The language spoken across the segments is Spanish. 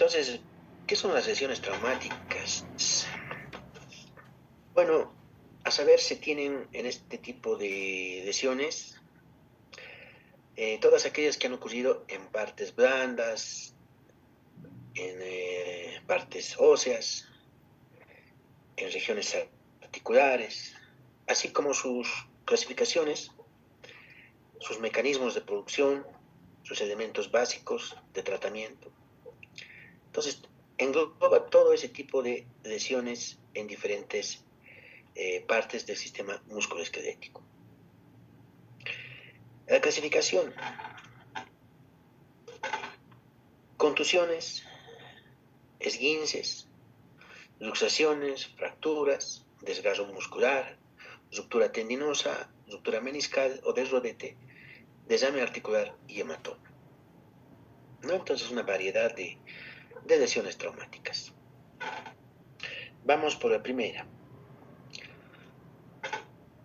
Entonces, ¿qué son las lesiones traumáticas? Bueno, a saber, se tienen en este tipo de lesiones todas aquellas que han ocurrido en partes blandas, en partes óseas, en regiones articulares, así como sus clasificaciones, sus mecanismos de producción, sus elementos básicos de tratamiento. Entonces, engloba todo ese tipo de lesiones en diferentes partes del sistema musculoesquelético. La clasificación: contusiones, esguinces, luxaciones, fracturas, desgarro muscular, ruptura tendinosa, ruptura meniscal o del rodete, desame articular y hematoma, ¿no? Entonces, una variedad de lesiones traumáticas. Vamos por la primera.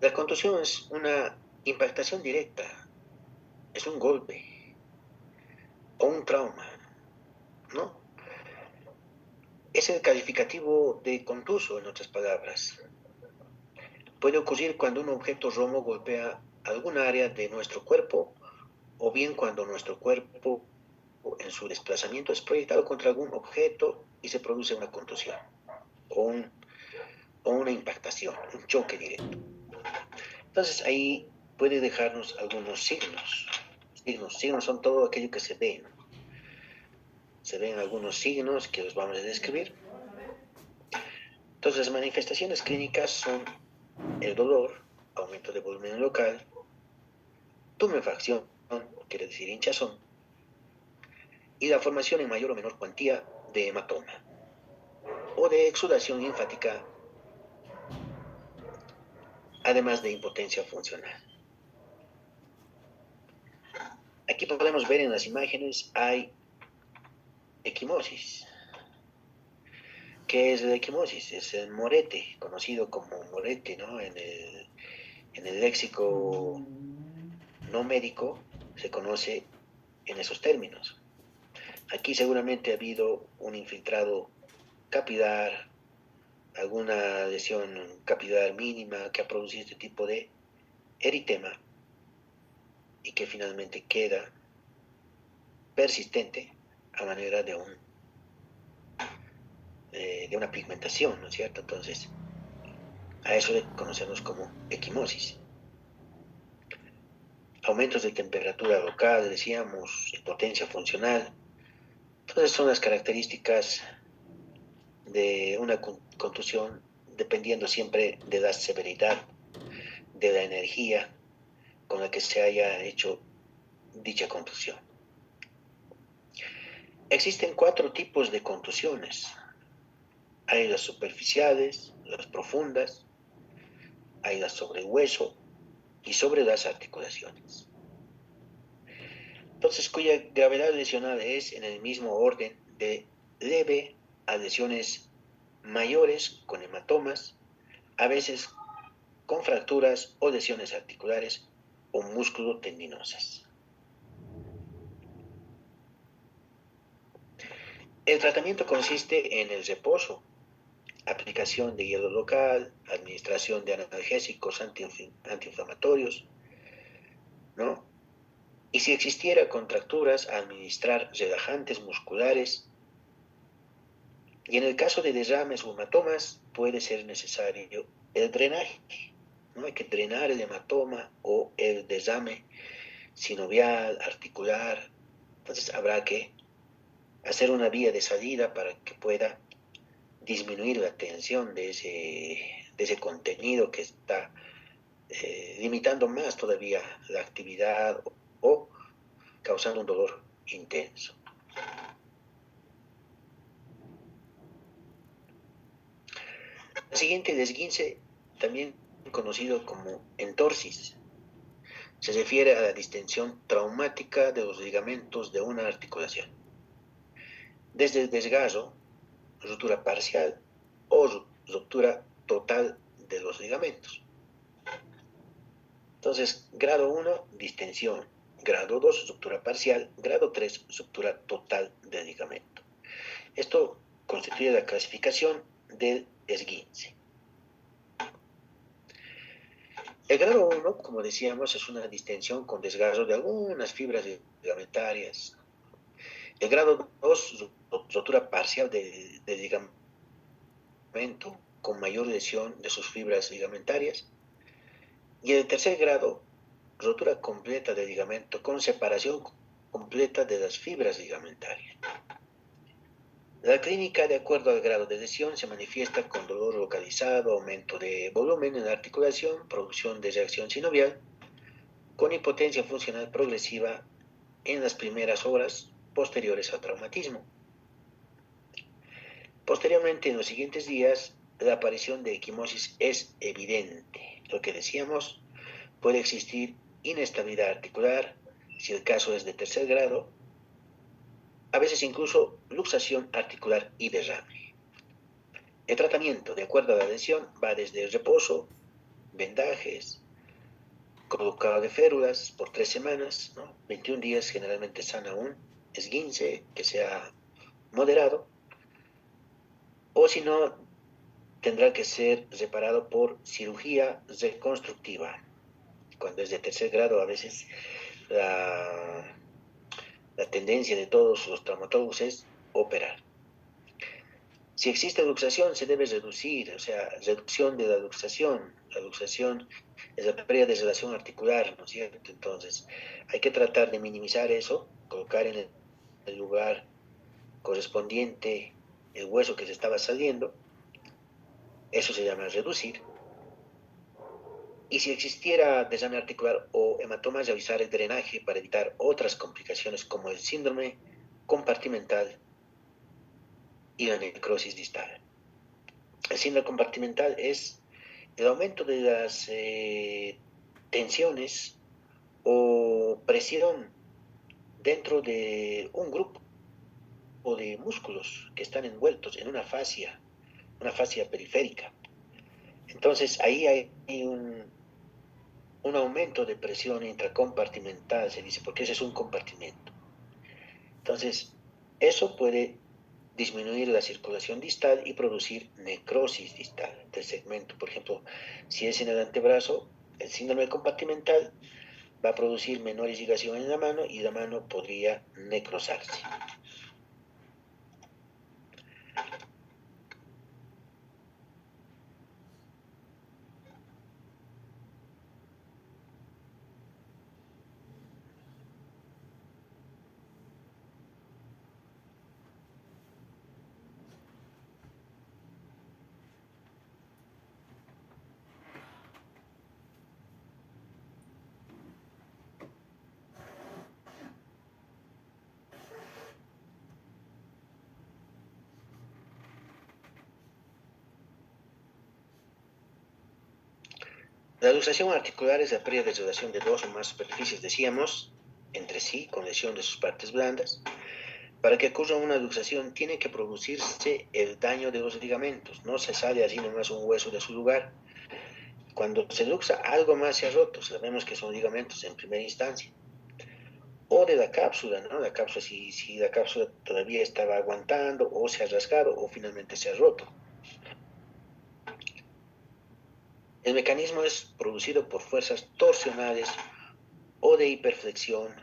La contusión es una impactación directa, es un golpe o un trauma, ¿no? Es el calificativo de contuso, en otras palabras. Puede ocurrir cuando un objeto romo golpea alguna área de nuestro cuerpo o bien cuando nuestro cuerpo en su desplazamiento es proyectado contra algún objeto y se produce una contusión o, o una impactación, un choque directo. Entonces ahí puede dejarnos algunos signos. Signos son todo aquello que se ve, ¿no? Se ven algunos signos que los vamos a describir. Entonces las manifestaciones clínicas son el dolor, aumento de volumen local, tumefacción, quiere decir hinchazón, y la formación en mayor o menor cuantía de hematoma o de exudación linfática, además de impotencia funcional. Aquí podemos ver en las imágenes hay equimosis. ¿Qué es la equimosis? Es el morete, conocido como morete, ¿no? En el léxico no médico se conoce en esos términos. Aquí seguramente ha habido un infiltrado capilar, alguna lesión capilar mínima que ha producido este tipo de eritema y que finalmente queda persistente a manera de una pigmentación, ¿no es cierto? Entonces, a eso le conocemos como equimosis. Aumentos de temperatura local, decíamos, potencia funcional. Entonces son las características de una contusión dependiendo siempre de la severidad, de la energía con la que se haya hecho dicha contusión. Existen 4 tipos de contusiones. Hay las superficiales, las profundas, hay las sobre el hueso y sobre las articulaciones. Entonces, cuya gravedad lesional es en el mismo orden de leve a lesiones mayores con hematomas, a veces con fracturas o lesiones articulares o músculo-tendinosas. El tratamiento consiste en el reposo, aplicación de hielo local, administración de analgésicos antiinflamatorios, ¿no? Y si existiera contracturas, administrar relajantes musculares. Y en el caso de derrames o hematomas, puede ser necesario el drenaje, ¿no? Hay que drenar el hematoma o el derrame sinovial, articular. Entonces habrá que hacer una vía de salida para que pueda disminuir la tensión de ese contenido que está limitando más todavía la actividad o causando un dolor intenso. La siguiente, el esguince, también conocido como entorsis, se refiere a la distensión traumática de los ligamentos de una articulación, desde el desgarro, ruptura parcial o ruptura total de los ligamentos. Entonces, grado 1, distensión. Grado 2, ruptura parcial. Grado 3, ruptura total del ligamento. Esto constituye la clasificación del esguince. El grado 1, como decíamos, es una distensión con desgarro de algunas fibras ligamentarias. El grado 2, rotura parcial del ligamento con mayor lesión de sus fibras ligamentarias. Y en el tercer grado, rotura completa del ligamento con separación completa de las fibras ligamentarias. La clínica, de acuerdo al grado de lesión, se manifiesta con dolor localizado, aumento de volumen en la articulación, producción de reacción sinovial, con impotencia funcional progresiva en las primeras horas posteriores al traumatismo. Posteriormente, en los siguientes días, la aparición de equimosis es evidente. Lo que decíamos, puede existir inestabilidad articular, si el caso es de tercer grado, a veces incluso luxación articular y derrame. El tratamiento, de acuerdo a la lesión, va desde el reposo, vendajes, colocado de férulas por 3 semanas, ¿no? 21 días generalmente sana un esguince que sea moderado, o si no, tendrá que ser reparado por cirugía reconstructiva. Cuando es de tercer grado, a veces la tendencia de todos los traumatólogos es operar. Si existe luxación, se debe reducir, o sea, reducción de la luxación. La luxación es la pérdida de relación articular, ¿no es cierto? Entonces, hay que tratar de minimizar eso, colocar en el lugar correspondiente el hueso que se estaba saliendo. Eso se llama reducir. Y si existiera desarme articular o hematoma, realizar el drenaje para evitar otras complicaciones como el síndrome compartimental y la necrosis distal. El síndrome compartimental es el aumento de las tensiones o presión dentro de un grupo de músculos que están envueltos en una fascia periférica. Entonces ahí hay un aumento de presión intracompartimental, se dice, porque ese es un compartimento. Entonces, eso puede disminuir la circulación distal y producir necrosis distal del segmento. Por ejemplo, si es en el antebrazo, el síndrome compartimental va a producir menor irrigación en la mano y la mano podría necrosarse. La luxación articular es la pérdida de relación de dos o más superficies, decíamos, entre sí, con lesión de sus partes blandas. Para que ocurra una luxación tiene que producirse el daño de los ligamentos, no se sale así nomás un hueso de su lugar. Cuando se luxa, algo más se ha roto, sabemos que son ligamentos en primera instancia. O de la cápsula, ¿no? La cápsula, si la cápsula todavía estaba aguantando, o se ha rasgado, o finalmente se ha roto. El mecanismo es producido por fuerzas torsionales o de hiperflexión.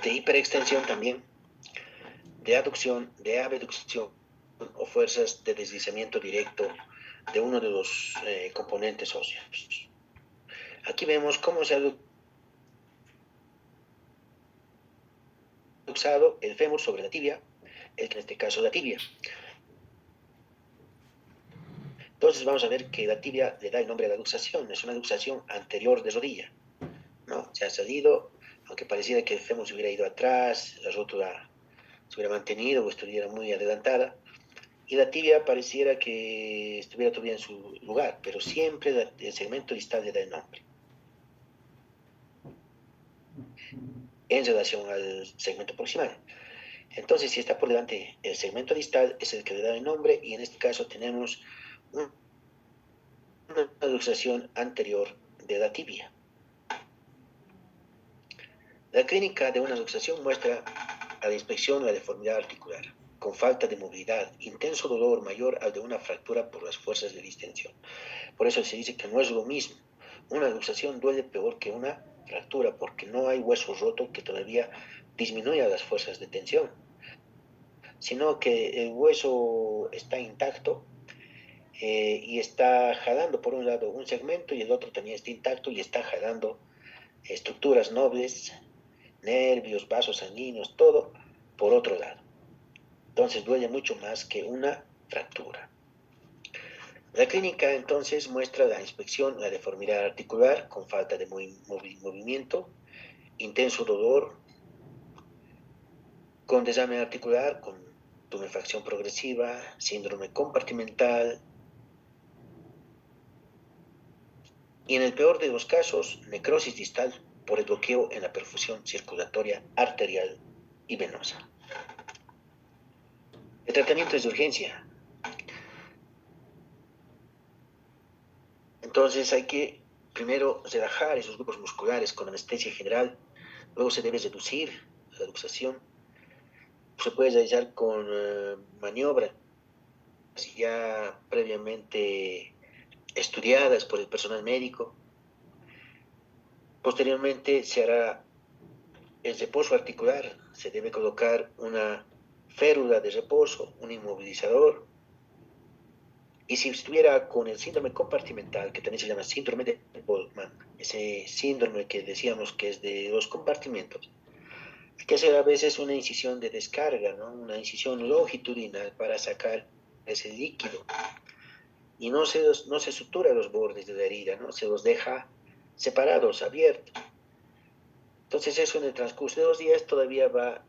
De hiperextensión también, de aducción, de abducción o fuerzas de deslizamiento directo de uno de los componentes óseos. Aquí vemos cómo se ha luxado el fémur sobre la tibia, en este caso la tibia. Entonces vamos a ver que la tibia le da el nombre a la luxación, es una luxación anterior de rodilla, ¿no? Se ha salido, aunque pareciera que el fémur se hubiera ido atrás, la rótula se hubiera mantenido o estuviera muy adelantada, y la tibia pareciera que estuviera todavía en su lugar, pero siempre el segmento distal le da el nombre. en relación al segmento proximal. Entonces, si está por delante el segmento distal, es el que le da el nombre, y en este caso tenemos una luxación anterior de la tibia. La clínica de una luxación muestra a la inspección la deformidad articular, con falta de movilidad, intenso dolor mayor al de una fractura por las fuerzas de distensión. Por eso se dice que no es lo mismo. Una luxación duele peor que una fractura, porque no hay hueso roto que todavía disminuya las fuerzas de tensión, sino que el hueso está intacto y está jalando por un lado un segmento y el otro también está intacto y está jalando estructuras nobles, nervios, vasos sanguíneos, todo por otro lado. Entonces duele mucho más que una fractura. La clínica entonces muestra la inspección, la deformidad articular con falta de movimiento, intenso dolor, con desarme articular, con tumefacción progresiva, síndrome compartimental y en el peor de los casos, necrosis distal por el bloqueo en la perfusión circulatoria arterial y venosa. El tratamiento es de urgencia. Entonces hay que primero relajar esos grupos musculares con anestesia general, luego se debe reducir la luxación, se puede realizar con maniobras ya previamente estudiadas por el personal médico. Posteriormente se hará el reposo articular, se debe colocar una férula de reposo, un inmovilizador, y si estuviera con el síndrome compartimental, que también se llama síndrome de Boltzmann, ese síndrome que decíamos que es de los compartimentos, hay que hacer a veces una incisión de descarga, ¿no? Una incisión longitudinal para sacar ese líquido. Y no se sutura los bordes de la herida, ¿no? Se los deja separados, abiertos. Entonces eso en el transcurso de los días todavía va a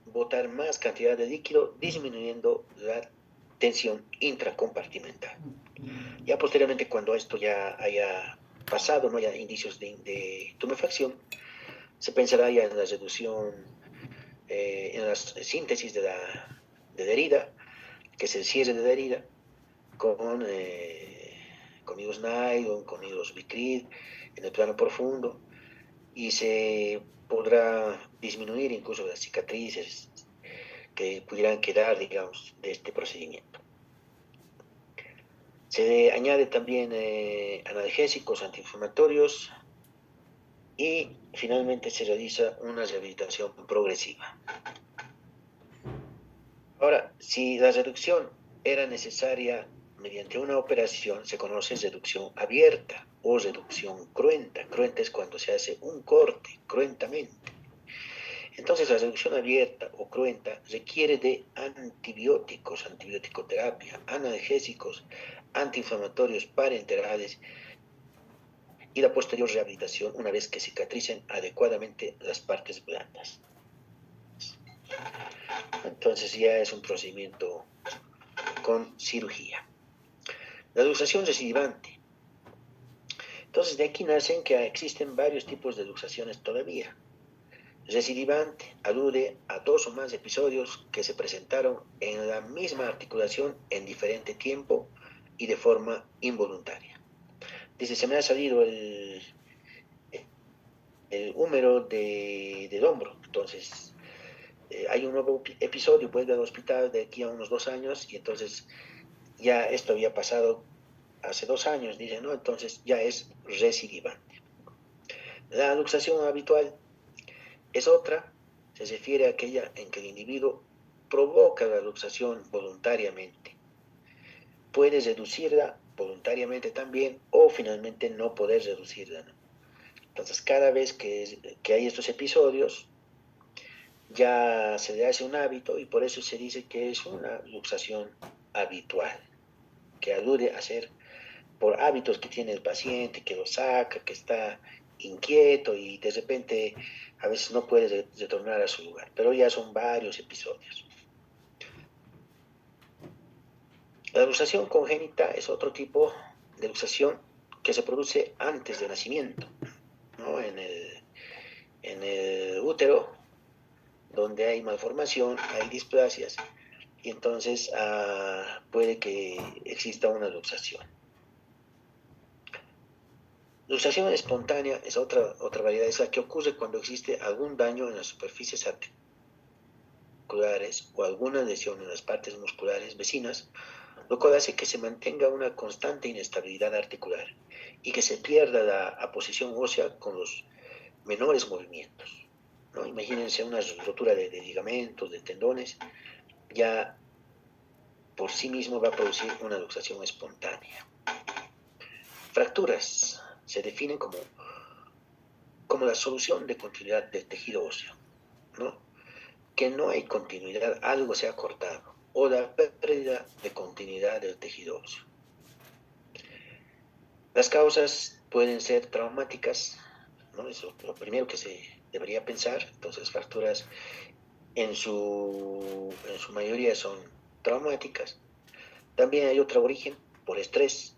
botar más cantidad de líquido, disminuyendo la tensión intracompartimental. Ya posteriormente, cuando esto ya haya pasado, no haya indicios de tumefacción, se pensará ya en la reducción, en la síntesis de la herida, que es el cierre de la herida, con hilos nylon, con hilos Vicryl, en el plano profundo, y se podrá disminuir incluso las cicatrices que pudieran quedar, digamos, de este procedimiento. Se añade también analgésicos antiinflamatorios y finalmente se realiza una rehabilitación progresiva. Ahora, si la reducción era necesaria mediante una operación, se conoce reducción abierta o reducción cruenta. Cruenta es cuando se hace un corte cruentamente. Entonces, la reducción abierta o cruenta requiere de antibióticos, antibiótico-terapia, analgésicos, antiinflamatorios parenterales y la posterior rehabilitación una vez que cicatricen adecuadamente las partes blandas. Entonces ya es un procedimiento con cirugía. La luxación recidivante. Entonces de aquí nacen que existen varios tipos de luxaciones todavía. Recidivante alude a dos o más episodios que se presentaron en la misma articulación en diferente tiempo y de forma involuntaria. Dice, se me ha salido el húmero del hombro, entonces hay un nuevo episodio, vuelve al hospital de aquí a unos 2 años y entonces ya esto había pasado hace 2 años, dice, ¿no? Entonces ya es recidivante. La luxación habitual es otra, se refiere a aquella en que el individuo provoca la luxación voluntariamente. Puede reducirla voluntariamente también o finalmente no poder reducirla, ¿no? Entonces cada vez que hay estos episodios ya se le hace un hábito y por eso se dice que es una luxación habitual, que alude a ser por hábitos que tiene el paciente, que lo saca, que está inquieto y de repente a veces no puede retornar a su lugar, pero ya son varios episodios. La luxación congénita es otro tipo de luxación que se produce antes del nacimiento, ¿no? En útero, donde hay malformación, hay displasias, y entonces puede que exista una luxación. Luxación espontánea es otra variedad, es la que ocurre cuando existe algún daño en las superficies articulares o alguna lesión en las partes musculares vecinas, lo cual hace que se mantenga una constante inestabilidad articular y que se pierda la aposición ósea con los menores movimientos, ¿no? Imagínense una rotura de ligamentos, de tendones, ya por sí mismo va a producir una luxación espontánea. Fracturas se definen como la solución de continuidad del tejido óseo, ¿no? Que no hay continuidad, algo se ha cortado, o la pérdida de continuidad del tejido óseo. Las causas pueden ser traumáticas, ¿no? Eso es lo primero que se debería pensar. Entonces, fracturas en su mayoría son traumáticas. También hay otro origen por estrés.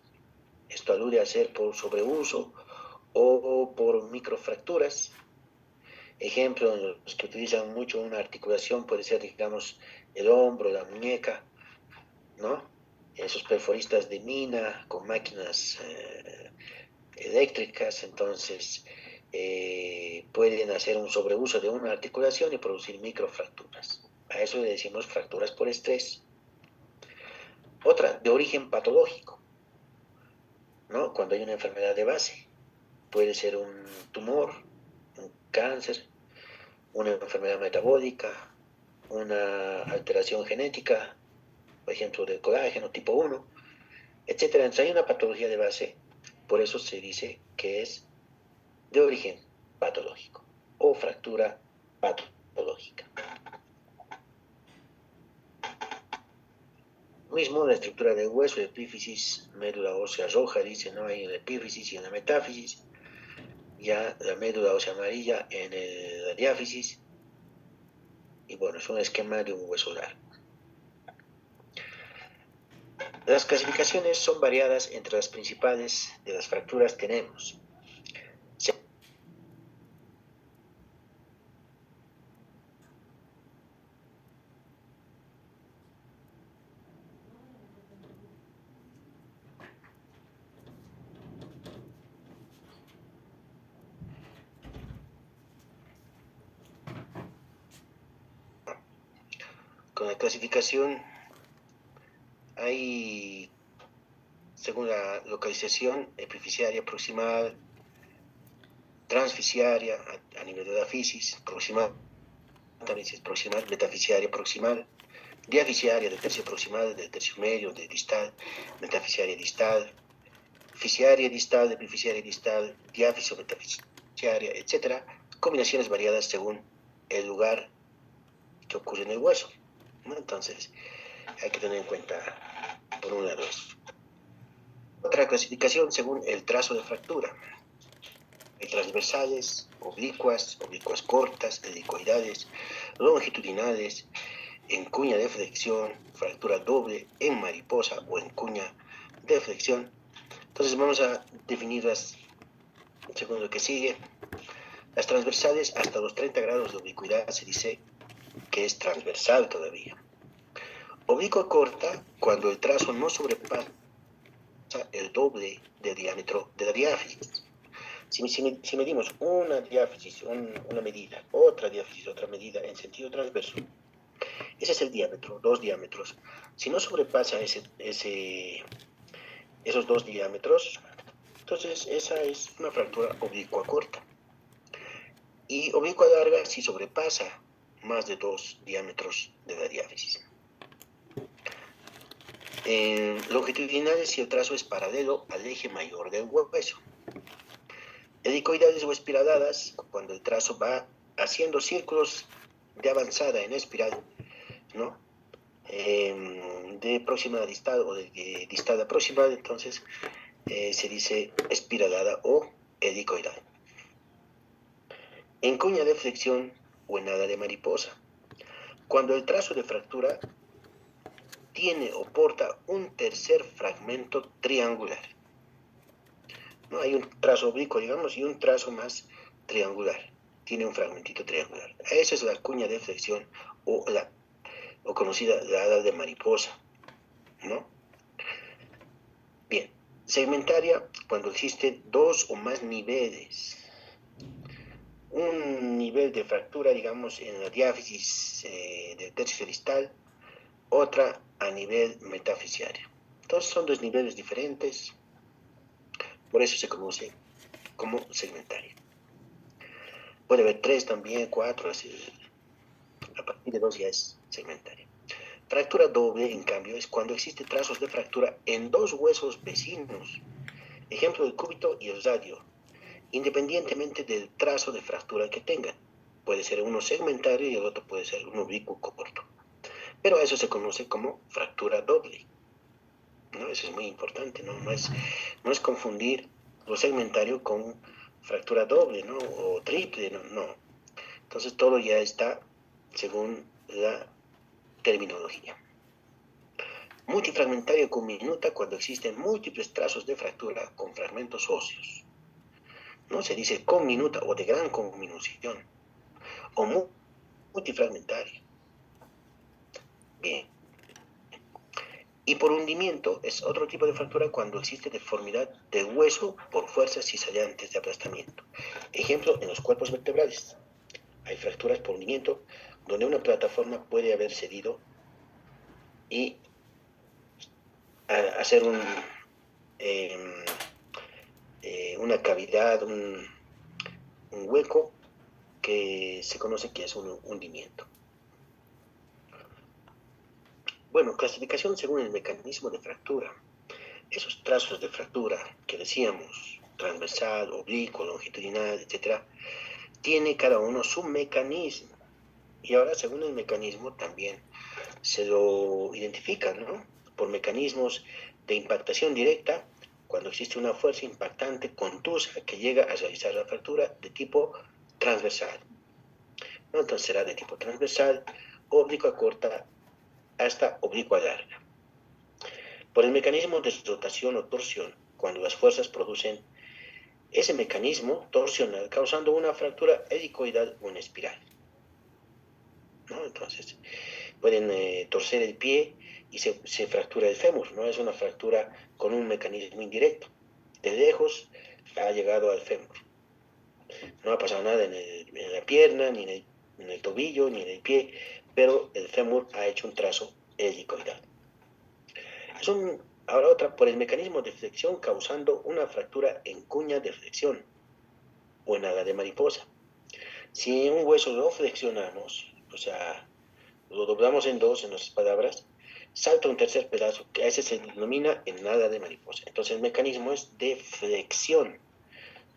Esto alude a ser por sobreuso o por microfracturas. Ejemplo, los que utilizan mucho una articulación puede ser, digamos, el hombro, la muñeca, ¿no? Esos perforistas de mina con máquinas eléctricas, entonces pueden hacer un sobreuso de una articulación y producir microfracturas. A eso le decimos fracturas por estrés. Otra, de origen patológico, ¿no? Cuando hay una enfermedad de base, puede ser un tumor, un cáncer, una enfermedad metabólica, una alteración genética, por ejemplo, del colágeno tipo 1, etcétera. Entonces hay una patología de base, por eso se dice que es de origen patológico o fractura patológica. Mismo la estructura del hueso, epífisis, médula ósea roja, dice, ¿no? Hay en la epífisis y en la metáfisis, ya la médula ósea amarilla en la diáfisis, y bueno, es un esquema de un hueso largo. Las clasificaciones son variadas. Entre las principales de las fracturas tenemos con la clasificación hay, según la localización, epifisiaria proximal, transfisiaria a nivel de la fisis, proximal, también es proximal, metafisiaria proximal, diafisiaria del tercio proximal, del tercio medio, de distal, metafisiaria distal, fisiaria distal, epifisiaria distal, diáfiso metafisiaria, etc. Combinaciones variadas según el lugar que ocurre en el hueso, ¿no? Entonces, hay que tener en cuenta, por un lado, eso. Otra clasificación según el trazo de fractura. Hay transversales, oblicuas cortas, helicoidales, longitudinales, en cuña de flexión, fractura doble, en mariposa o en cuña de flexión. Entonces vamos a definirlas según lo que sigue. Las transversales hasta los 30 grados de oblicuidad se dice que es transversal todavía. Oblicua corta cuando el trazo no sobrepasa el doble del diámetro de la diáfisis. Si medimos una diáfisis, una medida, otra diáfisis, otra medida en sentido transverso, ese es el diámetro, 2 diámetros. Si no sobrepasa esos 2 diámetros, entonces esa es una fractura oblicua corta. Y oblicua larga si sobrepasa más de 2 diámetros de la diáfisis. Longitudinales si el trazo es paralelo al eje mayor del hueso. Helicoidales o espiraladas cuando el trazo va haciendo círculos de avanzada en espiral, ¿no? De próxima a distal o de distal a proximal, entonces se dice espiralada o helicoidal. En cuña de flexión o en ala de mariposa, cuando el trazo de fractura tiene o porta un tercer fragmento triangular. ¿No? Hay un trazo oblicuo, digamos, y un trazo más triangular. tiene un fragmentito triangular. Esa es la cuña de flexión o conocida la ala de mariposa, ¿no? Bien, segmentaria cuando existen dos o más niveles. Un nivel de fractura, digamos, en la diáfisis del tercio distal, otra a nivel metafisiario. Entonces son dos niveles diferentes, por eso se conoce como segmentaria. Puede haber 3 también, 4, así, a partir de 2 ya es segmentaria. Fractura doble, en cambio, es cuando existen trazos de fractura en dos huesos vecinos. Ejemplo, el cúbito y el radio, independientemente del trazo de fractura que tengan. Puede ser uno segmentario y el otro puede ser un oblicuo corto. Pero eso se conoce como fractura doble, ¿no? Eso es muy importante, ¿no? No es confundir lo segmentario con fractura doble, ¿no? O triple, ¿no? No. Entonces todo ya está según la terminología. Multifragmentario con minuta cuando existen múltiples trazos de fractura con fragmentos óseos. ¿No? Se dice con minuta o de gran conminución. O multifragmentario. Bien. Y por hundimiento es otro tipo de fractura cuando existe deformidad del hueso por fuerzas cizallantes de aplastamiento. Ejemplo, en los cuerpos vertebrales. Hay fracturas por hundimiento donde una plataforma puede haber cedido y hacer una cavidad, un hueco que se conoce que es un hundimiento. Bueno, clasificación según el mecanismo de fractura. Esos trazos de fractura que decíamos, transversal, oblicuo, longitudinal, etc., tiene cada uno su mecanismo. Y ahora, según el mecanismo, también se lo identifica, ¿no? Por mecanismos de impactación directa, cuando existe una fuerza impactante contusa que llega a realizar la fractura de tipo transversal, ¿no? Entonces será de tipo transversal, oblicua corta hasta oblicua larga. Por el mecanismo de rotación o torsión, cuando las fuerzas producen ese mecanismo torsional causando una fractura helicoidal o en espiral, ¿no? Entonces pueden torcer el pie y se fractura el fémur, ¿no? Es una fractura con un mecanismo indirecto. De lejos ha llegado al fémur. No ha pasado nada en la pierna, ni en el tobillo, ni en el pie, pero el fémur ha hecho un trazo helicoidal. Ahora otra, por el mecanismo de flexión causando una fractura en cuña de flexión o en ala de mariposa. Si un hueso lo flexionamos, o sea, lo doblamos en dos, en nuestras palabras, salta un tercer pedazo, que a ese se denomina en ala de mariposa. Entonces el mecanismo es de flexión,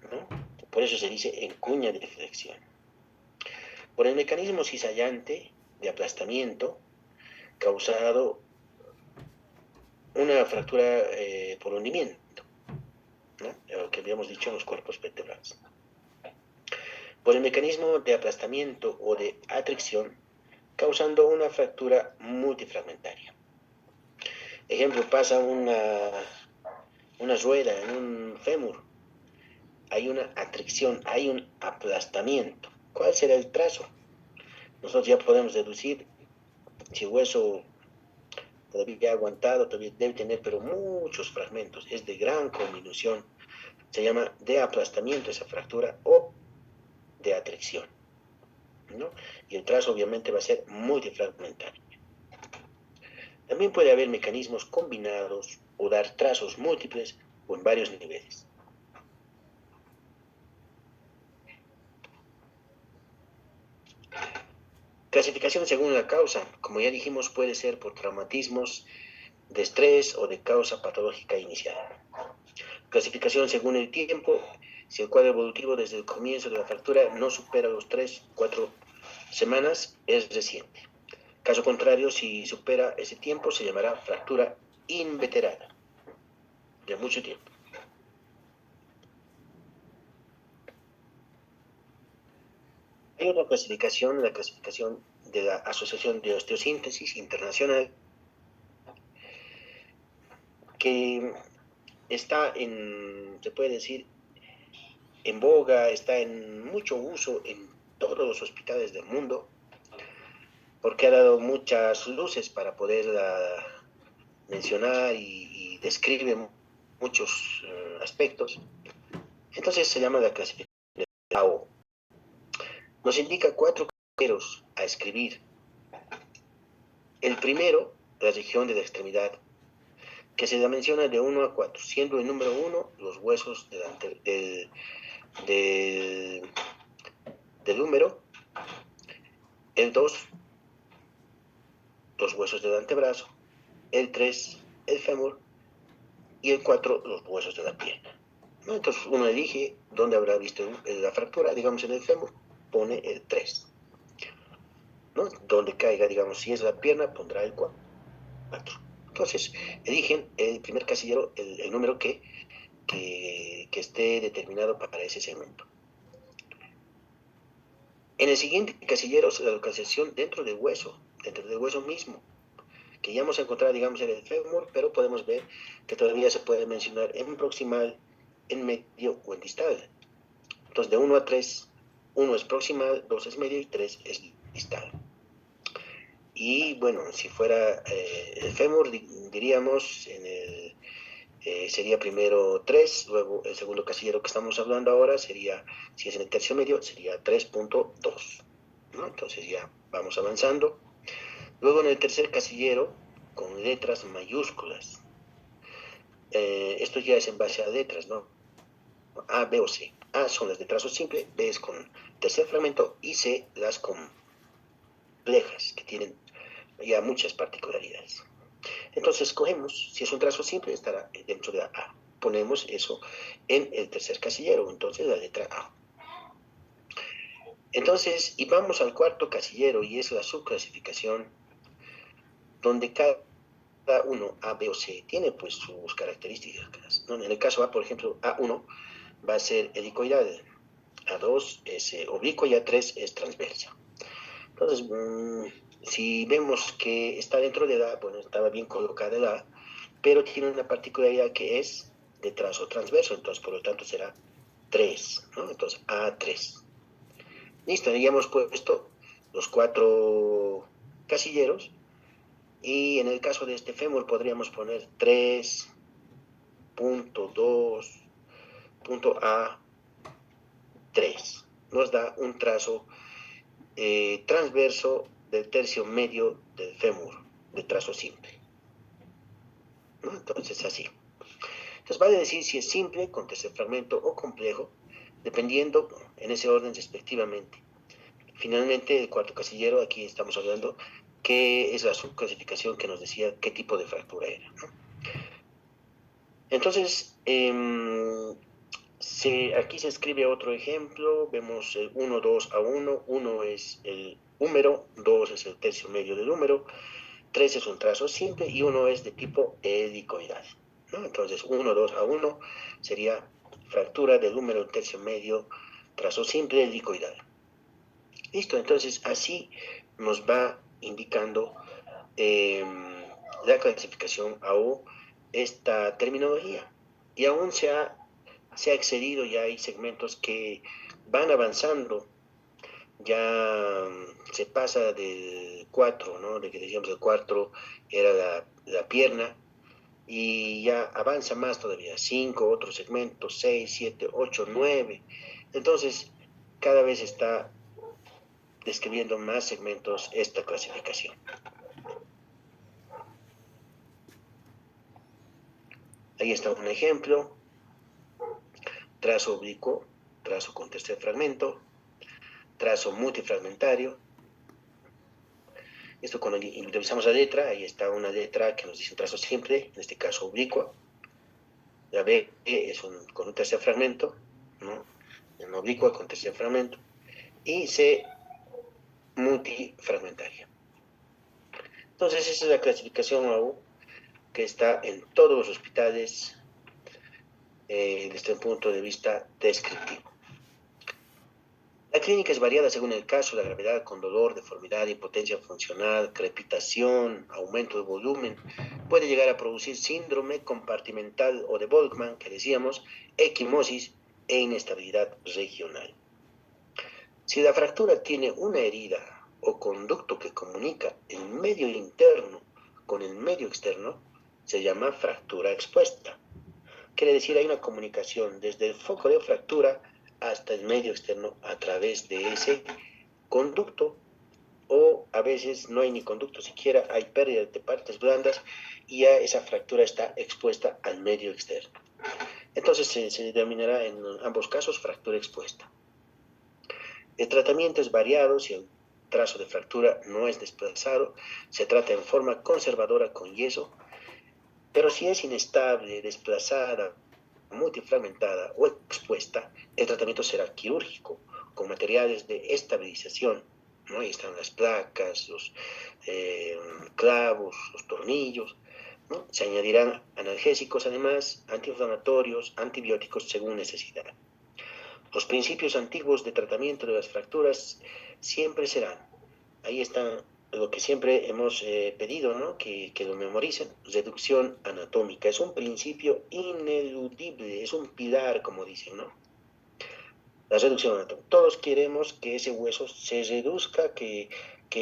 ¿no? Por eso se dice en cuña de flexión. Por el mecanismo cizallante de aplastamiento causado una fractura por hundimiento, ¿no? Lo que habíamos dicho en los cuerpos vertebrales. Por el mecanismo de aplastamiento o de atracción causando una fractura multifragmentaria. Ejemplo, pasa una rueda en un fémur, hay una atracción, hay un aplastamiento. ¿Cuál será el trazo? Nosotros ya podemos deducir si el hueso todavía aguantado, todavía debe tener, pero muchos fragmentos, es de gran conminución, se llama de aplastamiento esa fractura o de atracción, ¿no? Y el trazo obviamente va a ser multifragmentario. También puede haber mecanismos combinados o dar trazos múltiples o en varios niveles. Clasificación según la causa, como ya dijimos, puede ser por traumatismos de estrés o de causa patológica inicial. Clasificación según el tiempo, si el cuadro evolutivo desde el comienzo de la fractura no supera los 3-4 semanas, es reciente. Caso contrario, si supera ese tiempo, se llamará fractura inveterada, de mucho tiempo. Hay otra clasificación, la clasificación de la Asociación de Osteosíntesis Internacional, que está se puede decir, en boga, está en mucho uso en todos los hospitales del mundo, porque ha dado muchas luces para poder mencionar y describe muchos aspectos. Entonces se llama la clasificación de AO. Nos indica 4 criterios a escribir. El primero, la región de la extremidad, que se la menciona de 1 a 4, siendo el número 1 los huesos del húmero, el 2 los huesos del antebrazo, el 3 el fémur y el 4 los huesos de la pierna. ¿No? Entonces uno elige dónde habrá visto la fractura, digamos en el fémur, pone el 3. ¿No? Donde caiga, digamos, si es la pierna, pondrá el 4. Entonces, eligen el primer casillero, el número que esté determinado para ese segmento. En el siguiente casillero es la localización dentro del hueso mismo, que ya hemos encontrado, digamos, en el fémur, pero podemos ver que todavía se puede mencionar en proximal, en medio o en distal. Entonces, de 1 a 3, 1 es proximal, 2 es medio y 3 es distal. Y bueno, si fuera el fémur, diríamos, sería primero 3, luego el segundo casillero que estamos hablando ahora sería, si es en el tercio medio, sería 3.2. ¿No? Entonces ya vamos avanzando. Luego en el tercer casillero, con letras mayúsculas. Esto ya es en base a letras, ¿no? A, B o C. A son las de trazo simple, B es con tercer fragmento y C las complejas, que tienen ya muchas particularidades. Entonces escogemos, si es un trazo simple, estará dentro de la A. Ponemos eso en el tercer casillero, entonces la letra A. Entonces, y vamos al cuarto casillero, y es la subclasificación, donde cada uno, A, B o C, tiene pues sus características, ¿no? En el caso A, por ejemplo, A1 va a ser helicoidal, A2 es oblicua y A3 es transversa. Entonces, si vemos que está dentro de la, bueno, estaba bien colocada la, pero tiene una particularidad que es de trazo transverso, entonces por lo tanto será 3, ¿no? Entonces A3. Listo, ya hemos puesto los 4 casilleros y en el caso de este fémur podríamos poner 3.2.A3. Nos da un trazo transverso del tercio medio del fémur, de trazo simple. ¿No? Entonces así. Entonces vale decir si es simple, con tercer fragmento o complejo, dependiendo en ese orden respectivamente. Finalmente, el cuarto casillero, aquí estamos hablando que es la subclasificación que nos decía qué tipo de fractura era, ¿no? Entonces, aquí se escribe otro ejemplo, vemos 1, 2 a 1, 1 es el húmero, 2 es el tercio medio del húmero, 3 es un trazo simple y 1 es de tipo helicoidal, ¿no? Entonces 1, 2 a 1 sería fractura del húmero tercio medio, trazo simple helicoidal. Listo, entonces así nos va indicando la clasificación AO esta terminología. Y aún se ha excedido, ya hay segmentos que van avanzando, ya se pasa del 4, ¿no? De que decíamos el 4 era la pierna, y ya avanza más todavía, 5 otros segmentos, 6, 7, 8, 9. Entonces, cada vez está describiendo más segmentos esta clasificación. Ahí está un ejemplo, trazo oblicuo, trazo con tercer fragmento, trazo multifragmentario. Esto cuando individualizamos la letra, ahí está una letra que nos dice un trazo simple, en este caso oblicua. La B es con un tercer fragmento, ¿no? En oblicua con tercer fragmento. Y C multifragmentaria. Entonces esa es la clasificación AU que está en todos los hospitales desde un punto de vista descriptivo. La clínica es variada según el caso, la gravedad, con dolor, deformidad, impotencia funcional, crepitación, aumento de volumen. Puede llegar a producir síndrome compartimental o de Volkmann, que decíamos, equimosis e inestabilidad regional. Si la fractura tiene una herida o conducto que comunica el medio interno con el medio externo, se llama fractura expuesta. Quiere decir, hay una comunicación desde el foco de fractura hasta el medio externo a través de ese conducto, o a veces no hay ni conducto siquiera, hay pérdida de partes blandas y ya esa fractura está expuesta al medio externo. Entonces se determinará en ambos casos fractura expuesta. El tratamiento es variado si el trazo de fractura no es desplazado, se trata en forma conservadora con yeso, pero si es inestable, desplazada, multifragmentada o expuesta, el tratamiento será quirúrgico, con materiales de estabilización, ¿no? Ahí están las placas, los clavos, los tornillos, ¿no? Se añadirán analgésicos además, antiinflamatorios, antibióticos según necesidad. Los principios antiguos de tratamiento de las fracturas siempre serán, ahí está lo que siempre hemos pedido, ¿no? Que lo memoricen, reducción anatómica, es un principio ineludible, es un pilar, como dicen, ¿no? La reducción anatómica. Todos queremos que ese hueso se reduzca, que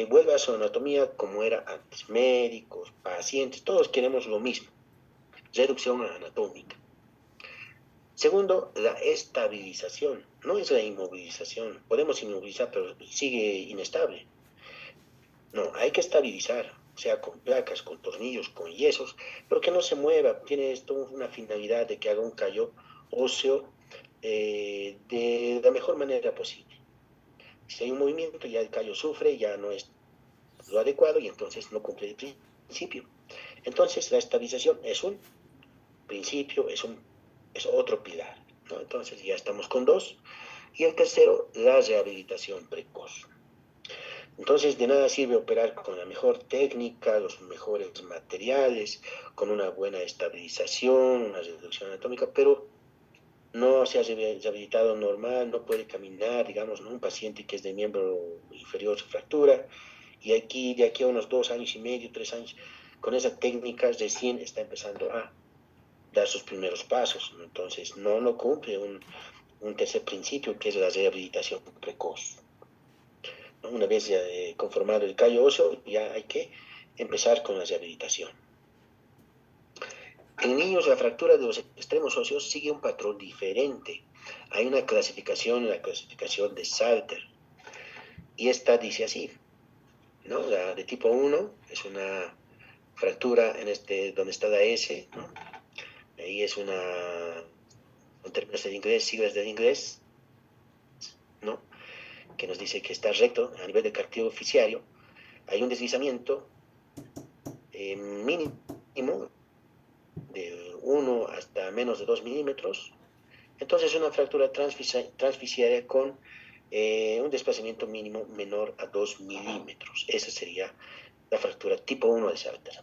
vuelva a su anatomía como era antes. Médicos, pacientes, todos queremos lo mismo. Reducción anatómica. Segundo, la estabilización. No es la inmovilización. Podemos inmovilizar, pero sigue inestable. No, hay que estabilizar, o sea, con placas, con tornillos, con yesos, pero que no se mueva. Tiene esto una finalidad de que haga un callo óseo de la mejor manera posible. Si hay un movimiento, ya el callo sufre, ya no es lo adecuado y entonces no cumple el principio. Entonces, la estabilización es un principio, es otro pilar, ¿no? Entonces, ya estamos con dos. Y el tercero, la rehabilitación precoz. Entonces, de nada sirve operar con la mejor técnica, los mejores materiales, con una buena estabilización, una reducción anatómica, pero no se ha rehabilitado normal, no puede caminar, digamos, ¿no? Un paciente que es de miembro inferior su fractura, y aquí, de aquí a unos 2 años y medio, 3 años, con esa técnica recién está empezando a dar sus primeros pasos, ¿no? Entonces no cumple un tercer principio que es la rehabilitación precoz. Una vez ya conformado el callo óseo, ya hay que empezar con la rehabilitación. En niños, la fractura de los extremos óseos sigue un patrón diferente. Hay una clasificación, la clasificación de Salter, y esta dice así, ¿no? La de tipo 1 es una fractura donde está la S, ¿no? Ahí es en términos del inglés, siglas del inglés, ¿no? Que nos dice que está recto a nivel del cartílago oficiario. Hay un deslizamiento mínimo de 1 hasta menos de 2 milímetros. Entonces, una fractura transficiaria con un desplazamiento mínimo menor a 2 milímetros. Esa sería la fractura tipo 1 de Salter.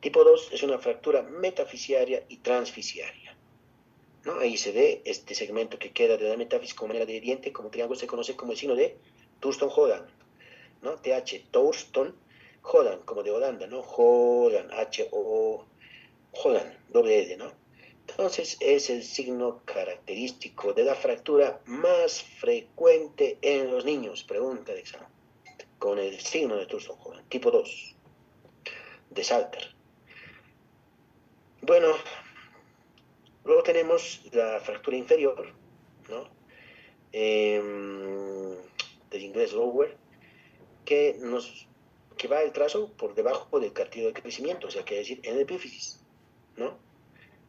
Tipo 2 es una fractura metafisiaria y transficiaria, ¿no? Ahí se ve este segmento que queda de la metáfisis con manera de diente, como triángulo, se conoce como el signo de Thurston-Holland, ¿no? TH, Thurston, Holland, como de Holanda, ¿no? Holland, H-O, Holland, doble L, ¿no? Entonces es el signo característico de la fractura más frecuente en los niños, pregunta de examen, con el signo de Thurston-Holland, tipo 2, de Salter. Bueno, luego tenemos la fractura inferior, ¿no? Del inglés lower, que, que va el trazo por debajo del cartílago de crecimiento, o sea, quiere decir en el epífisis, ¿no?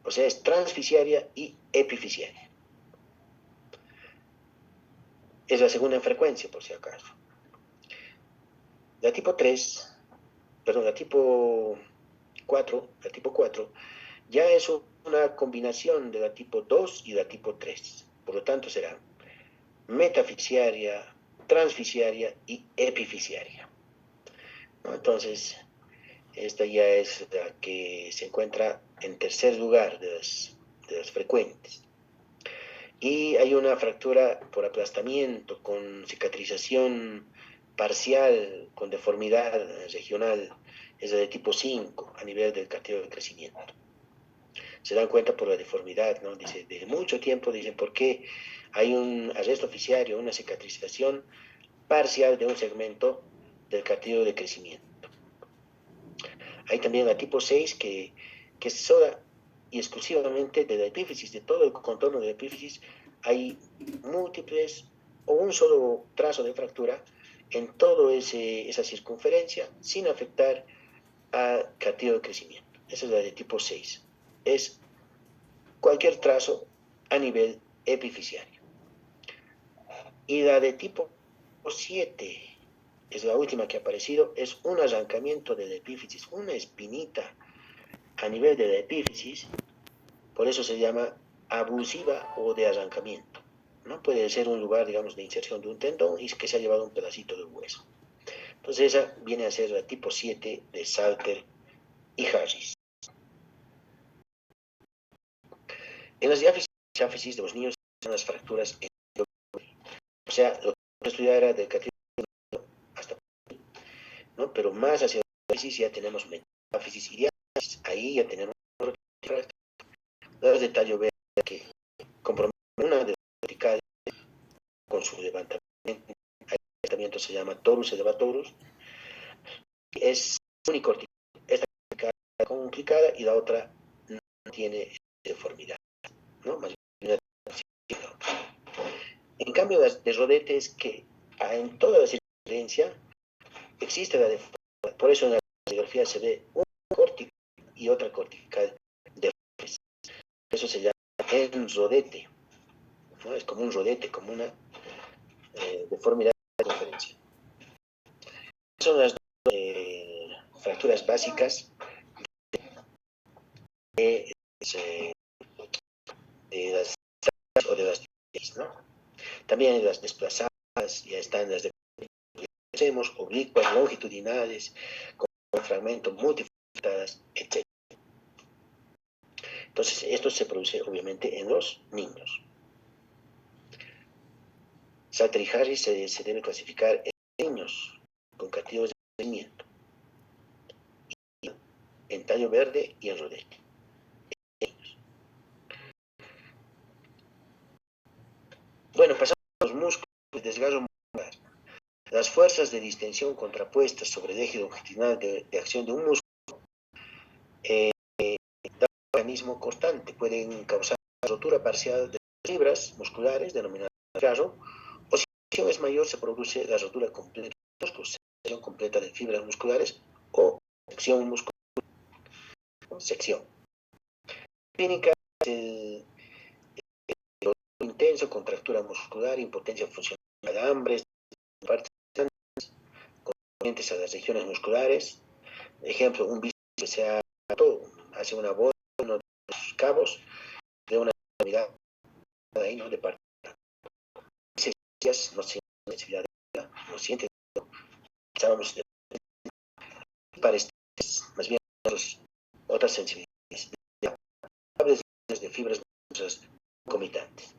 O sea, es transficiaria y epifisiaria. Es la segunda en frecuencia, por si acaso. La tipo 3, perdón, la tipo 4 ya es una combinación de la tipo 2 y la tipo 3. Por lo tanto, será metafisiaria, transficiaria y epifisiaria, ¿no? Entonces, esta ya es la que se encuentra en tercer lugar de las frecuentes. Y hay una fractura por aplastamiento con cicatrización parcial, con deformidad regional, es la de tipo 5 a nivel del cartílago de crecimiento. se dan cuenta por la deformidad, ¿no? Dice, de mucho tiempo, dicen, ¿por qué hay un arresto oficiario, una cicatrización parcial de un segmento del cartílago de crecimiento? Hay también la tipo 6 que es sola y exclusivamente de la epífisis, de todo el contorno de la epífisis, hay múltiples o un solo trazo de fractura en toda esa circunferencia sin afectar a cartílago de crecimiento. Esa es la de tipo 6. Es cualquier trazo a nivel epifisiario. Y la de tipo 7 es la última que ha aparecido, es un arrancamiento de la epífisis, una espinita a nivel de la epífisis, por eso se llama abusiva o de arrancamiento. ¿No? Puede ser un lugar, digamos, de inserción de un tendón y que se ha llevado un pedacito de hueso. Entonces esa viene a ser la tipo 7 de Salter y Harris. En las diáfisis de los niños son las fracturas, o sea, lo que estudiar era del cartílago hasta, ¿no? Pero más hacia la diáfisis ya tenemos metáfisis y diáfisis, ahí ya tenemos las de tallo verde que comprometen una de las verticales con su levantamiento. El levantamiento se llama torus elevatorus, es unicortical, esta complicada y la otra no tiene deformidad, ¿no? Más bien, en cambio, las de rodete es que en toda la circunferencia existe la deformidad. Por eso en la radiografía se ve una cortical y otra cortical de eso se llama en rodete, ¿no? Es como un rodete, como una deformidad de la circunferencia. Son las fracturas básicas de, de las o de las ¿no? También las desplazadas, ya están las de oblicuas, longitudinales, con fragmentos multifractadas, etc. Entonces, esto se produce obviamente en los niños. Salter y Harris se debe clasificar en niños con cartílagos de crecimiento, en tallo verde y en rodete. Bueno, pasamos a los músculos de desgarro muscular. Las fuerzas de distensión contrapuestas sobre el eje longitudinal de acción de un músculo da un mecanismo constante. Pueden causar rotura parcial de fibras musculares, denominada desgarro, o si la tensión es mayor, se produce la rotura completa de músculos, sección completa de fibras musculares o sección muscular. Sección. Clínica es el intenso, contractura muscular, impotencia funcional, calambres, partes corrientes a las regiones musculares. Ejemplo, un bíceps que se ha hace una bola, uno de los cabos de una unidad ahí, ¿no? De parte. No siente sensibilidad, no siente, estábamos de para más bien otras sensibilidades de fibras comitantes.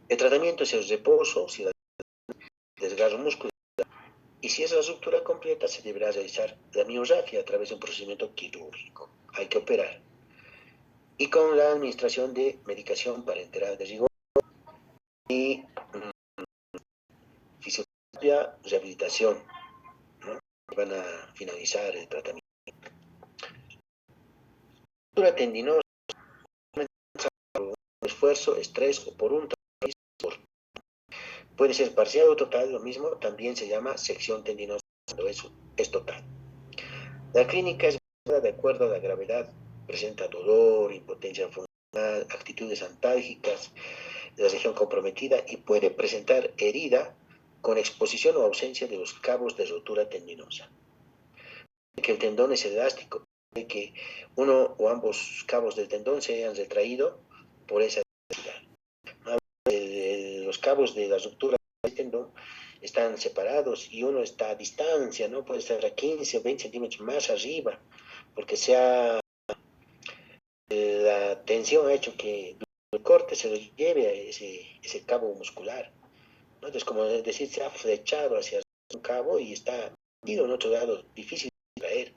El tratamiento es el reposo, si el desgarro muscular, y si es la ruptura completa, se deberá realizar la miorrafia a través de un procedimiento quirúrgico. Hay que operar. Y con la administración de medicación parenteral de rigor y fisioterapia, rehabilitación, ¿no? Van a finalizar el tratamiento. La ruptura tendinosa por un esfuerzo, estrés o por un tratamiento. Puede ser parcial o total, lo mismo, también se llama sección tendinosa cuando eso es total. La clínica es de acuerdo a la gravedad, presenta dolor, impotencia funcional, actitudes antálgicas de la región comprometida y puede presentar herida con exposición o ausencia de los cabos de rotura tendinosa. Que el tendón es elástico, que uno o ambos cabos del tendón se hayan retraído por esa herida. Los cabos de la ruptura del tendón están separados y uno está a distancia, ¿no? Puede estar a 15 o 20 centímetros más arriba, porque la tensión ha hecho que el corte se lo lleve a ese cabo muscular, ¿no? Entonces, como decir, se ha flechado hacia un cabo y está ido en otro lado, difícil de traer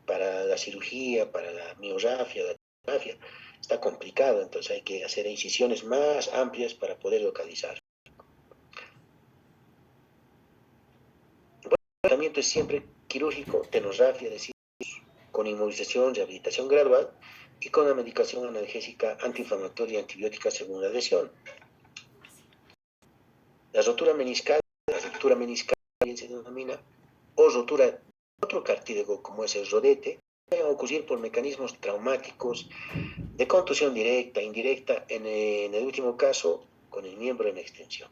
para la cirugía, para la miorrafia, tomografía, está complicado, entonces hay que hacer incisiones más amplias para poder localizar. El tratamiento es siempre quirúrgico, tenorrafia, decir, con inmovilización, rehabilitación gradual y con la medicación analgésica antiinflamatoria y antibiótica según la lesión. La rotura meniscal bien se denomina, o rotura de otro cartílago como es el rodete, pueden ocurrir por mecanismos traumáticos de contusión directa, indirecta, en el último caso con el miembro en extensión.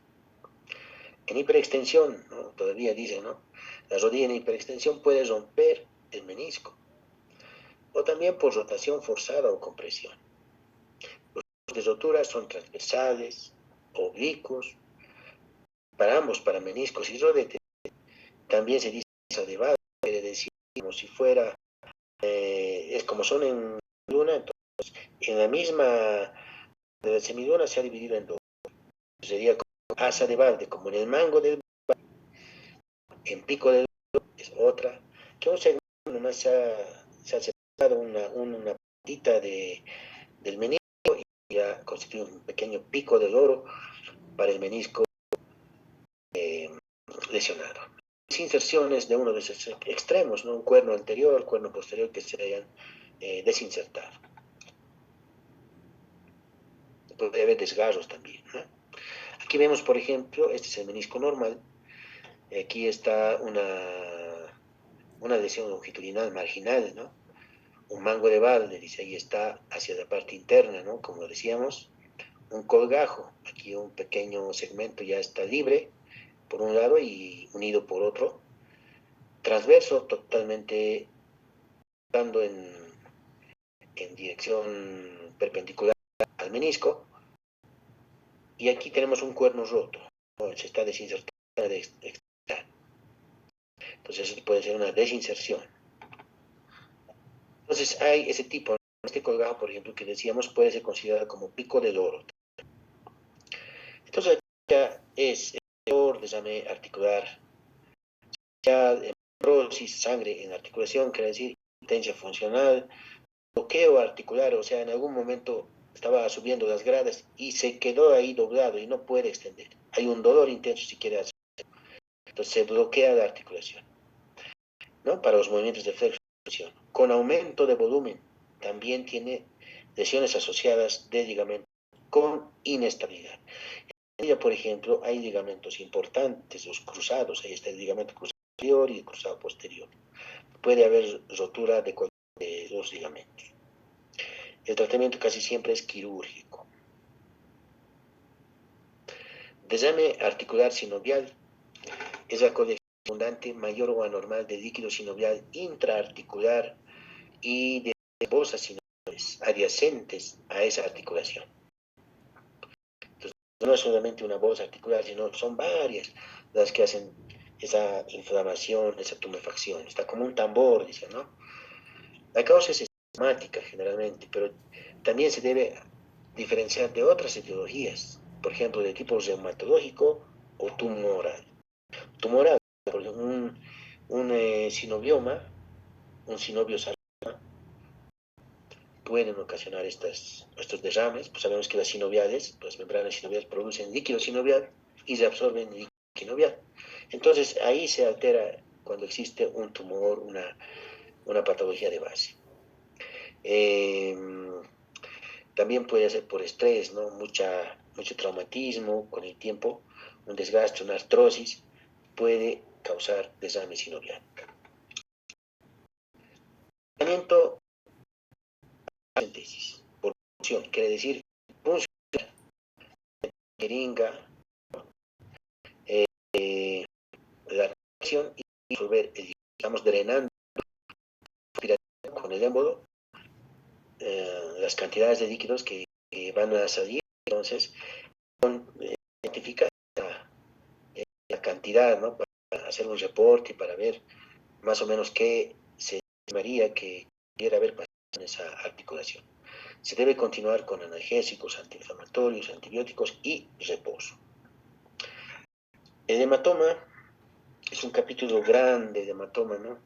En hiperextensión, ¿no? Todavía dicen, ¿no? La rodilla en hiperextensión puede romper el menisco, o también por rotación forzada o compresión. Los tipos de roturas son transversales, oblicuos, para ambos, para meniscos y rodete. También se dice de base, quiere decir como si fuera, es como son en luna, entonces en la misma de la semiduna se ha dividido en dos. Sería como asa de balde, como en el mango del balde, en pico del balde es otra, que un segmento nomás se ha separado una patita del menisco y ya constituye un pequeño pico del oro para el menisco lesionado. Inserciones de uno de esos extremos, ¿no? Un cuerno anterior, cuerno posterior que se hayan desinsertado. Puede haber desgarros también, ¿no? Aquí vemos, por ejemplo, este es el menisco normal. Aquí está una lesión longitudinal marginal, ¿no? Un mango de balde, dice, ahí está hacia la parte interna, ¿no? Como decíamos, un colgajo. Aquí un pequeño segmento ya está libre por un lado y unido por otro. Transverso, totalmente dando en dirección perpendicular al menisco. Y aquí tenemos un cuerno roto, ¿no? Se está desinsertando de extremidad. Entonces puede ser una desinserción. Entonces hay ese tipo, este colgado, por ejemplo, que decíamos, puede ser considerado como pico del oro. Entonces ya es el dolor, desame articular, ya necrosis, sangre en articulación, quiere decir impotencia funcional, bloqueo articular, o sea, en algún momento estaba subiendo las gradas y se quedó ahí doblado y no puede extender. Hay un dolor intenso si quiere hacer. Entonces se bloquea la articulación, ¿no? Para los movimientos de flexión. Con aumento de volumen, también tiene lesiones asociadas de ligamento con inestabilidad. En ella, por ejemplo, hay ligamentos importantes, los cruzados, ahí está el ligamento cruzado anterior y el cruzado posterior. Puede haber rotura de los ligamentos. El tratamiento casi siempre es quirúrgico. Desame articular sinovial es la colección abundante, mayor o anormal de líquido sinovial intraarticular y de bolsas sinoviales adyacentes a esa articulación. Entonces, no es solamente una bolsa articular, sino son varias las que hacen esa inflamación, esa tumefacción. Está como un tambor, dice, ¿no? La causa es sistemática generalmente, pero también se debe diferenciar de otras etiologías, por ejemplo, de tipo reumatológico o tumoral. Tumoral, por ejemplo, un sinovioma, un sinovio sarcoma, pueden ocasionar estos derrames. Pues sabemos que las sinoviales, las membranas sinoviales producen líquido sinovial y se absorben líquido sinovial. Entonces ahí se altera cuando existe un tumor, una patología de base. También puede ser por estrés, ¿no? Mucho traumatismo con el tiempo, un desgaste, una artrosis, puede causar derrame sinovial. Tratamiento síntesis por punción, quiere decir punción, jeringa, la punción y disolver, estamos drenando con el émbolo las cantidades de líquidos que van a salir, entonces identificar la cantidad, ¿no? Para hacer un reporte, para ver más o menos qué se estimaría que pudiera haber pasado en esa articulación. Se debe continuar con analgésicos, antiinflamatorios, antibióticos y reposo. El hematoma es un capítulo grande de hematoma, ¿no?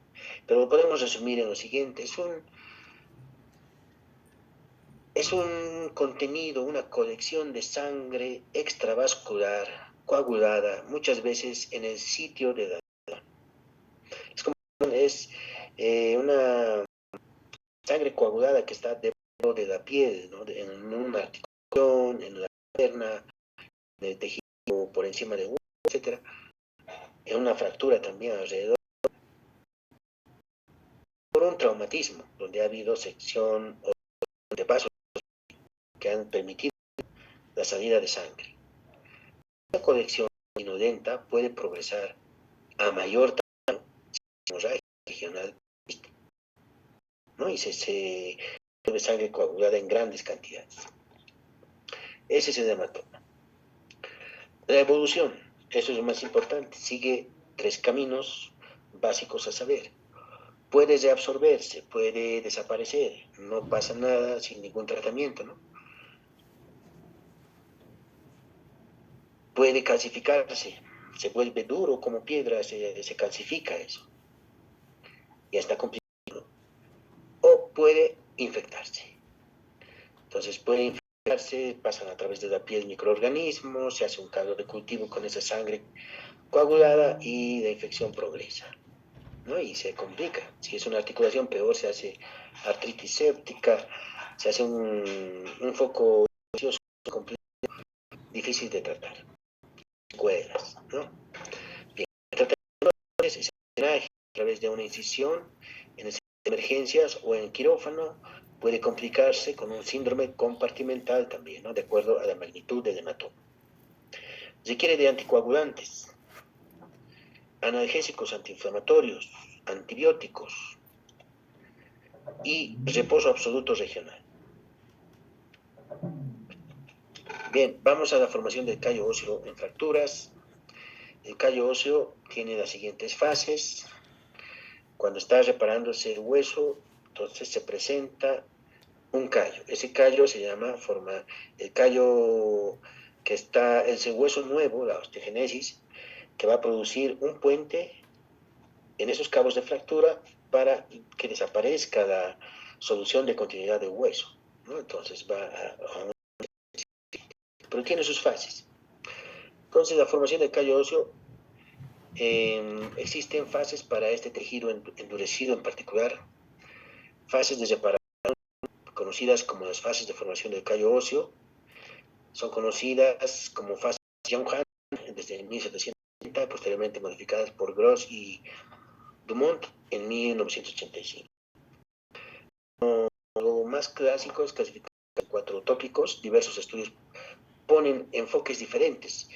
Pero lo podemos resumir en lo siguiente. Es Es un contenido, una colección de sangre extravascular coagulada, muchas veces en el sitio de la... Es como es una sangre coagulada que está debajo de la piel, ¿no? En una articulación, en la pierna, en el tejido por encima del hueso, etcétera, en una fractura también alrededor, por un traumatismo, donde ha habido sección de vasos que han permitido la salida de sangre. La colección inodenta puede progresar a mayor tamaño hemorragia regional, ¿no? Y se debe sangre coagulada en grandes cantidades. Ese es el hematoma. La evolución, eso es lo más importante, sigue 3 caminos básicos a saber. Puede reabsorberse, puede desaparecer, no pasa nada sin ningún tratamiento, ¿no? Puede calcificarse, se vuelve duro como piedra, se calcifica eso, ya está complicado. O puede infectarse. Entonces puede infectarse, pasan a través de la piel microorganismos, se hace un caldo de cultivo con esa sangre coagulada y la infección progresa, ¿no? Y se complica. Si es una articulación, peor, se hace artritis séptica, se hace un foco difícil de tratar. Secuelas, ¿no? Bien, el tratamiento es a través de una incisión en el centro de emergencias o en quirófano, puede complicarse con un síndrome compartimental también, ¿no? De acuerdo a la magnitud del hematoma. Requiere de anticoagulantes, analgésicos antiinflamatorios, antibióticos y reposo absoluto regional. Bien, vamos a la formación del callo óseo en fracturas. El callo óseo tiene las siguientes fases. Cuando está reparándose el hueso, entonces se presenta un callo. Ese callo se llama el callo que está, el hueso nuevo, la osteogénesis, que va a producir un puente en esos cabos de fractura para que desaparezca la solución de continuidad del hueso, ¿no? Entonces pero tiene sus fases. Entonces la formación del callo óseo, existen fases para este tejido endurecido en particular, fases de reparación conocidas como las fases de formación del callo óseo, son conocidas como fases de Young desde 1780, posteriormente modificadas por Gross y Dumont en 1985. Lo más clásico es clasificar en 4 tópicos, diversos estudios ponen enfoques diferentes,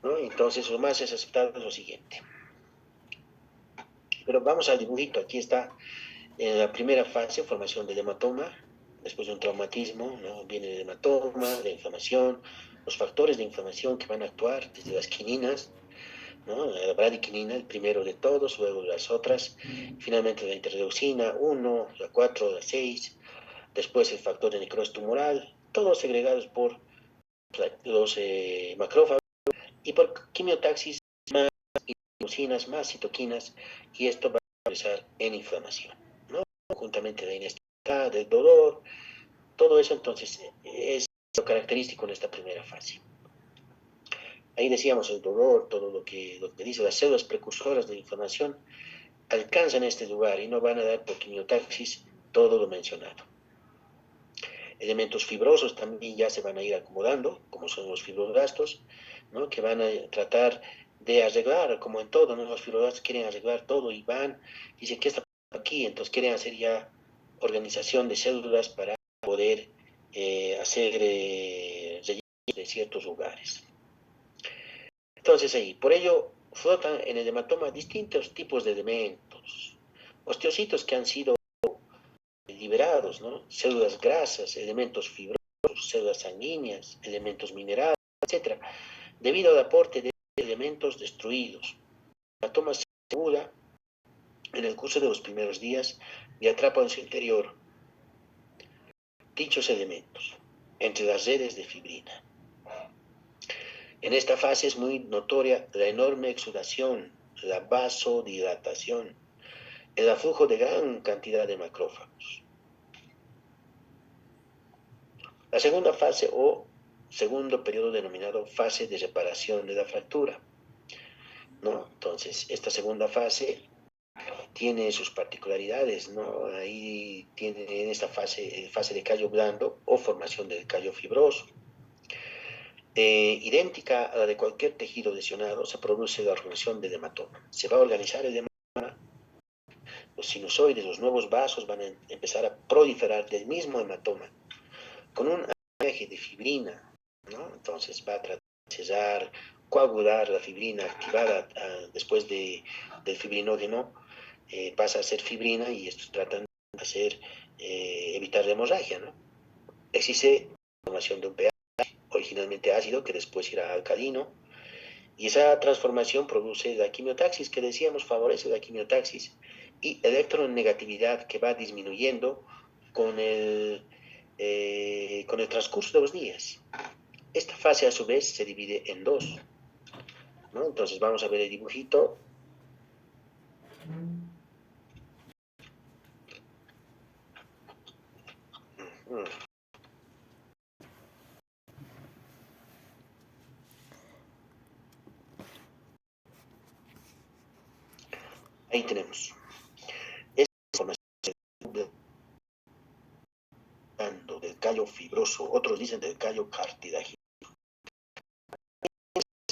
¿no? Entonces lo más es aceptado es lo siguiente. Pero vamos al dibujito, aquí está en la primera fase, formación del hematoma, después de un traumatismo, ¿no? Viene el hematoma, la inflamación, los factores de inflamación que van a actuar desde las quininas, ¿no? La bradiquinina, el primero de todos, luego las otras, finalmente la interleucina 1, la 4, la 6, después el factor de necrosis tumoral, todos segregados por los macrófagos y por quimiotaxis más leucinas, más citoquinas, y esto va a empezar en inflamación, ¿no? Juntamente la inestabilidad, el dolor, todo eso entonces es lo característico en esta primera fase. Ahí decíamos el dolor, todo lo que dice las células precursoras de la inflamación alcanzan este lugar y no van a dar por quimiotaxis todo lo mencionado. Elementos fibrosos también ya se van a ir acomodando, como son los fibroblastos, ¿no? Que van a tratar de arreglar, como en todo, ¿no? Los fibroblastos quieren arreglar todo y dicen, ¿qué está aquí? Entonces quieren hacer ya organización de células para poder hacer rellenos de ciertos lugares. Entonces ahí, por ello flotan en el hematoma distintos tipos de elementos, osteocitos que han sido liberados, ¿no? Células grasas, elementos fibrosos, células sanguíneas, elementos minerales, etc. Debido al aporte de elementos destruidos, el hematoma se asegura en el curso de los primeros días y atrapa en su interior dichos elementos entre las redes de fibrina. En esta fase es muy notoria la enorme exudación, la vasodilatación, el aflujo de gran cantidad de macrófagos. La segunda fase o segundo periodo denominado fase de reparación de la fractura, ¿no? Entonces, esta segunda fase tiene sus particularidades, ¿no? Ahí tiene en esta fase de callo blando o formación del callo fibroso. Idéntica a la de cualquier tejido lesionado, se produce la organización del hematoma. Se va a organizar el hematoma, los sinusoides, los nuevos vasos van a empezar a proliferar del mismo hematoma, con un eje de fibrina, ¿no? Entonces va a tratar de sellar, coagular la fibrina activada después del fibrinógeno, pasa a ser fibrina y estos tratan de hacer, evitar la hemorragia, ¿no? Existe formación de un pH originalmente ácido que después irá alcalino, y esa transformación produce la quimiotaxis que decíamos, favorece la quimiotaxis y electronegatividad que va disminuyendo con el transcurso de los días. Esta fase a su vez se divide en dos, ¿no? Entonces vamos a ver el dibujito. Ahí tenemos. Esta información del callo fibroso, otros dicen del callo cartilaginoso.